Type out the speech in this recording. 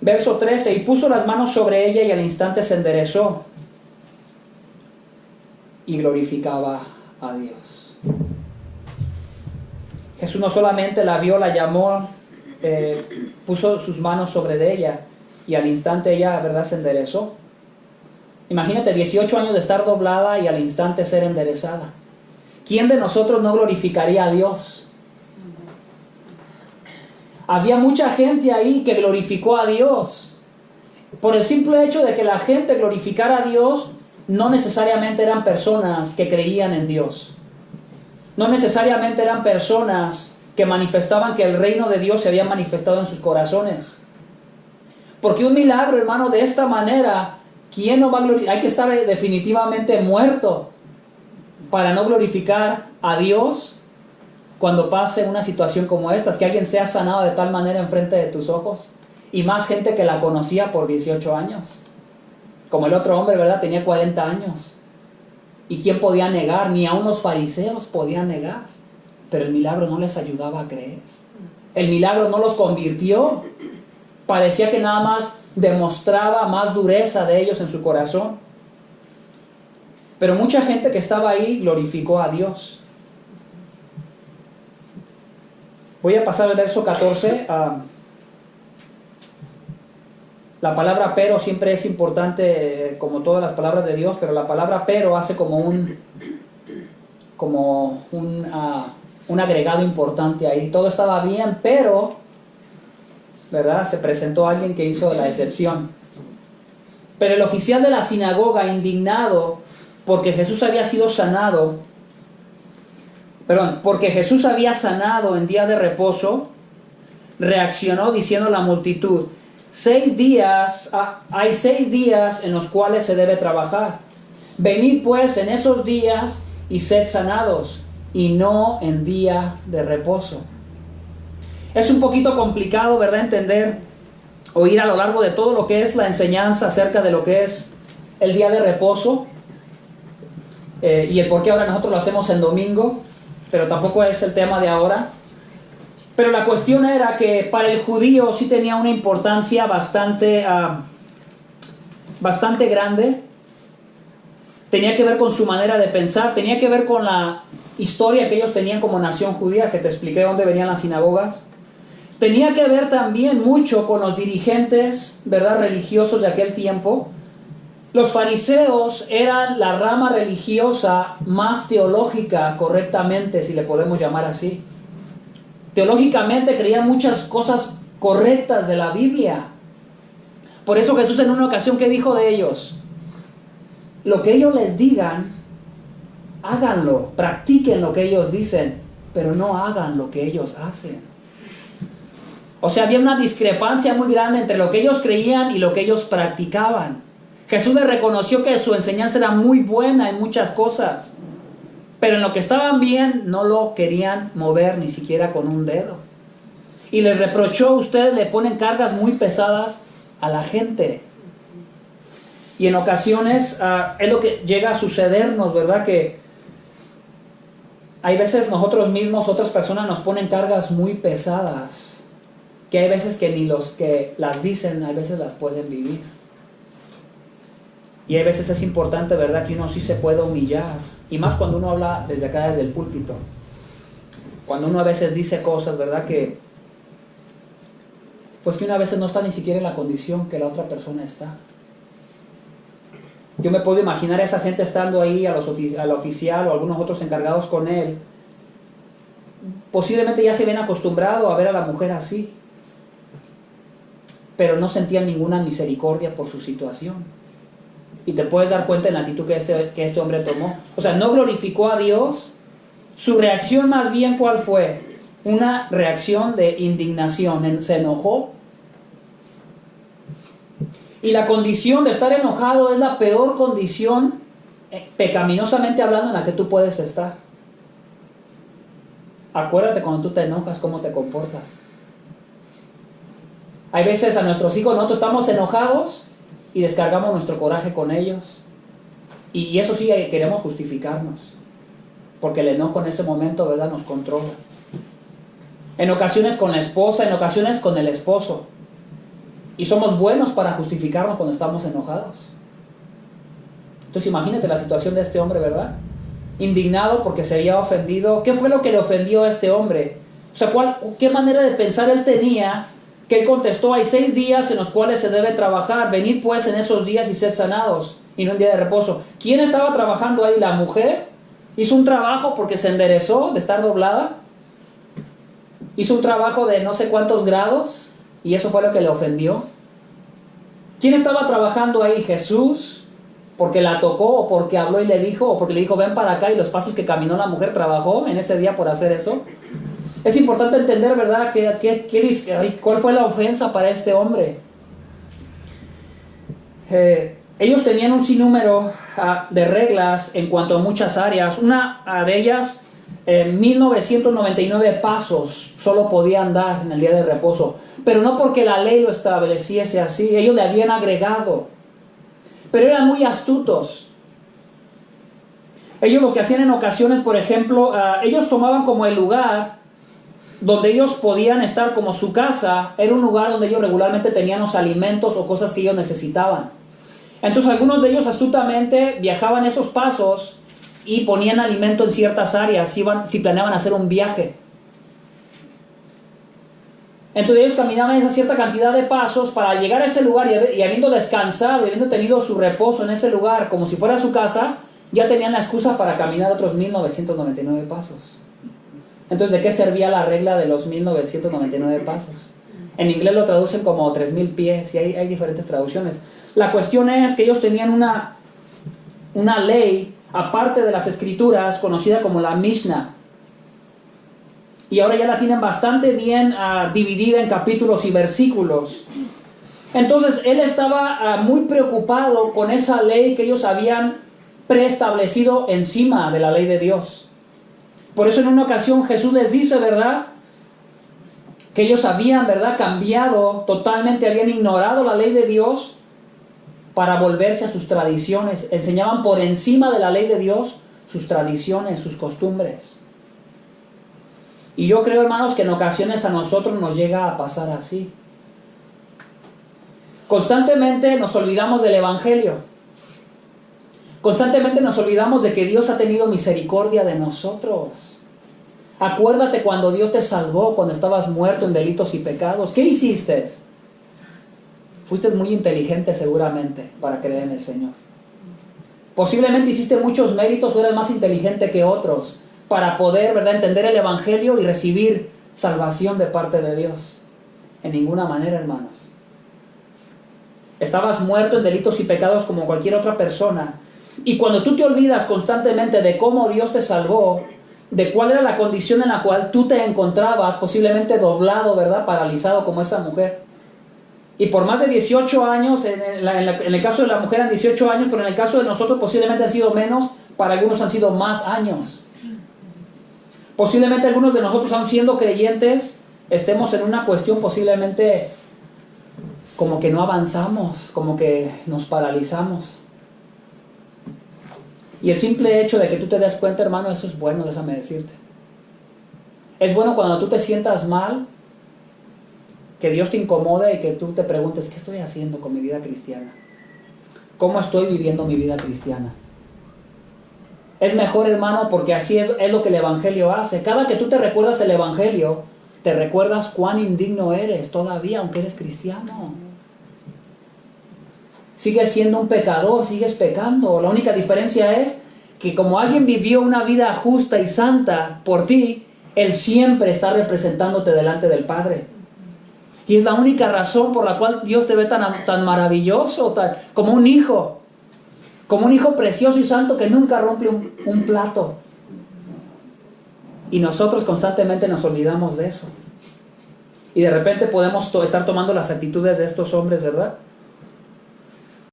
Verso 13, y puso las manos sobre ella y al instante se enderezó y glorificaba a Dios. Jesús no solamente la vio, la llamó, puso sus manos sobre de ella y al instante ella, ¿verdad?, se enderezó. Imagínate 18 años de estar doblada y al instante ser enderezada. ¿Quién de nosotros no glorificaría a Dios? Había mucha gente ahí que glorificó a Dios. Por el simple hecho de que la gente glorificara a Dios, no necesariamente eran personas que creían en Dios. No necesariamente eran personas que manifestaban que el reino de Dios se había manifestado en sus corazones. Porque un milagro, hermano, de esta manera, ¿quién no va a glorificar? Hay que estar definitivamente muerto para no glorificar a Dios cuando pase una situación como esta, que alguien sea sanado de tal manera enfrente de tus ojos, y más gente que la conocía por 18 años, como el otro hombre, ¿verdad?, tenía 40 años, y ¿quién podía negar? Ni aun los fariseos podían negar, pero el milagro no les ayudaba a creer, el milagro no los convirtió, parecía que nada más demostraba más dureza de ellos en su corazón, pero mucha gente que estaba ahí glorificó a Dios. Voy a pasar al verso 14. La palabra pero siempre es importante, como todas las palabras de Dios, pero la palabra pero hace como un agregado importante ahí. Todo estaba bien, pero, ¿verdad?, se presentó alguien que hizo la excepción. Pero el oficial de la sinagoga, indignado porque Jesús había sido sanado, porque Jesús había sanado en día de reposo, reaccionó diciendo a la multitud: hay 6 días en los cuales se debe trabajar. Venid pues en esos días y sed sanados, y no en día de reposo. Es un poquito complicado, ¿verdad?, entender o ir a lo largo de todo lo que es la enseñanza acerca de lo que es el día de reposo, y el por qué ahora nosotros lo hacemos en domingo, pero tampoco es el tema de ahora. Pero la cuestión era que para el judío sí tenía una importancia bastante grande. Tenía que ver con su manera de pensar, tenía que ver con la historia que ellos tenían como nación judía, que te expliqué dónde venían las sinagogas. Tenía que ver también mucho con los dirigentes, ¿verdad?, religiosos de aquel tiempo. Los fariseos eran la rama religiosa más teológica, correctamente, si le podemos llamar así. Teológicamente creían muchas cosas correctas de la Biblia. Por eso Jesús en una ocasión, ¿qué dijo de ellos? Lo que ellos les digan, háganlo, practiquen lo que ellos dicen, pero no hagan lo que ellos hacen. O sea, había una discrepancia muy grande entre lo que ellos creían y lo que ellos practicaban. Jesús les reconoció que su enseñanza era muy buena en muchas cosas, pero en lo que estaban bien no lo querían mover ni siquiera con un dedo. Y les reprochó: ustedes le ponen cargas muy pesadas a la gente. Y en ocasiones es lo que llega a sucedernos, ¿verdad?, que hay veces nosotros mismos, otras personas nos ponen cargas muy pesadas, que hay veces que ni los que las dicen, a veces las pueden vivir. Y hay veces es importante, ¿verdad?, que uno sí se pueda humillar. Y más cuando uno habla desde acá, desde el púlpito. Cuando uno a veces dice cosas, ¿verdad?, que pues que una a veces no está ni siquiera en la condición que la otra persona está. Yo me puedo imaginar a esa gente estando ahí, al oficial o algunos otros encargados con él. Posiblemente ya se ven acostumbrados a ver a la mujer así, pero no sentían ninguna misericordia por su situación. Y te puedes dar cuenta en la actitud que este hombre tomó. O sea, no glorificó a Dios. Su reacción más bien, ¿cuál fue? Una reacción de indignación. Se enojó. Y la condición de estar enojado es la peor condición, pecaminosamente hablando, en la que tú puedes estar. Acuérdate cuando tú te enojas, cómo te comportas. Hay veces a nuestros hijos, nosotros estamos enojados y descargamos nuestro coraje con ellos, y eso sí, queremos justificarnos, porque el enojo en ese momento, ¿verdad?, nos controla. En ocasiones con la esposa, en ocasiones con el esposo. Y somos buenos para justificarnos cuando estamos enojados. Entonces imagínate la situación de este hombre, ¿verdad? Indignado porque se había ofendido. ¿Qué fue lo que le ofendió a este hombre? O sea, ¿qué manera de pensar él tenía? Que él contestó: hay 6 días en los cuales se debe trabajar. Venid pues en esos días y sed sanados, y no un día de reposo. ¿Quién estaba trabajando ahí? ¿La mujer? ¿Hizo un trabajo porque se enderezó de estar doblada? ¿Hizo un trabajo de no sé cuántos grados? ¿Y eso fue lo que le ofendió? ¿Quién estaba trabajando ahí? ¿Jesús? ¿Porque la tocó o porque habló y le dijo? ¿O porque le dijo ven para acá y los pasos que caminó la mujer trabajó en ese día por hacer eso? Es importante entender, ¿verdad? ¿Cuál fue la ofensa para este hombre? Ellos tenían un sinnúmero de reglas en cuanto a muchas áreas. Una de ellas, 1999 pasos solo podían dar en el día de reposo. Pero no porque la ley lo estableciese así, ellos le habían agregado. Pero eran muy astutos. Ellos lo que hacían en ocasiones, por ejemplo, ellos tomaban como el lugar donde ellos podían estar como su casa, era un lugar donde ellos regularmente tenían los alimentos o cosas que ellos necesitaban. Entonces algunos de ellos astutamente viajaban esos pasos y ponían alimento en ciertas áreas si planeaban hacer un viaje. Entonces ellos caminaban esa cierta cantidad de pasos para llegar a ese lugar y habiendo descansado y habiendo tenido su reposo en ese lugar como si fuera su casa, ya tenían la excusa para caminar otros 1999 pasos. Entonces, ¿de qué servía la regla de los 1999 pasos? En inglés lo traducen como 3000 pies y hay diferentes traducciones. La cuestión es que ellos tenían una ley aparte de las escrituras conocida como la Mishnah. Y ahora ya la tienen bastante bien dividida en capítulos y versículos. Entonces él estaba muy preocupado con esa ley que ellos habían preestablecido encima de la ley de Dios. Por eso en una ocasión Jesús les dice, ¿verdad?, que ellos habían, ¿verdad?, cambiado totalmente, habían ignorado la ley de Dios para volverse a sus tradiciones. Enseñaban por encima de la ley de Dios sus tradiciones, sus costumbres. Y yo creo, hermanos, que en ocasiones a nosotros nos llega a pasar así. Constantemente nos olvidamos del Evangelio. Constantemente nos olvidamos de que Dios ha tenido misericordia de nosotros. Acuérdate cuando Dios te salvó, cuando estabas muerto en delitos y pecados. ¿Qué hiciste? Fuiste muy inteligente seguramente para creer en el Señor. Posiblemente hiciste muchos méritos o eres más inteligente que otros para poder, ¿verdad?, entender el Evangelio y recibir salvación de parte de Dios. En ninguna manera, hermanos. Estabas muerto en delitos y pecados como cualquier otra persona. Y cuando tú te olvidas constantemente de cómo Dios te salvó, de cuál era la condición en la cual tú te encontrabas, posiblemente doblado, ¿verdad?, paralizado como esa mujer. Y por más de 18 años, en el caso de la mujer eran 18 años, pero en el caso de nosotros posiblemente han sido menos, para algunos han sido más años. Posiblemente algunos de nosotros, aun siendo creyentes, estemos en una cuestión posiblemente como que no avanzamos, como que nos paralizamos. Y el simple hecho de que tú te des cuenta, hermano, eso es bueno, déjame decirte. Es bueno cuando tú te sientas mal, que Dios te incomode y que tú te preguntes, ¿qué estoy haciendo con mi vida cristiana? ¿Cómo estoy viviendo mi vida cristiana? Es mejor, hermano, porque así es lo que el Evangelio hace. Cada que tú te recuerdas el Evangelio, te recuerdas cuán indigno eres todavía, aunque eres cristiano. Sigues siendo un pecador, sigues pecando. La única diferencia es que como alguien vivió una vida justa y santa por ti, Él siempre está representándote delante del Padre. Y es la única razón por la cual Dios te ve tan maravilloso, como un hijo precioso y santo que nunca rompe un plato. Y nosotros constantemente nos olvidamos de eso. Y de repente podemos estar tomando las actitudes de estos hombres, ¿verdad?,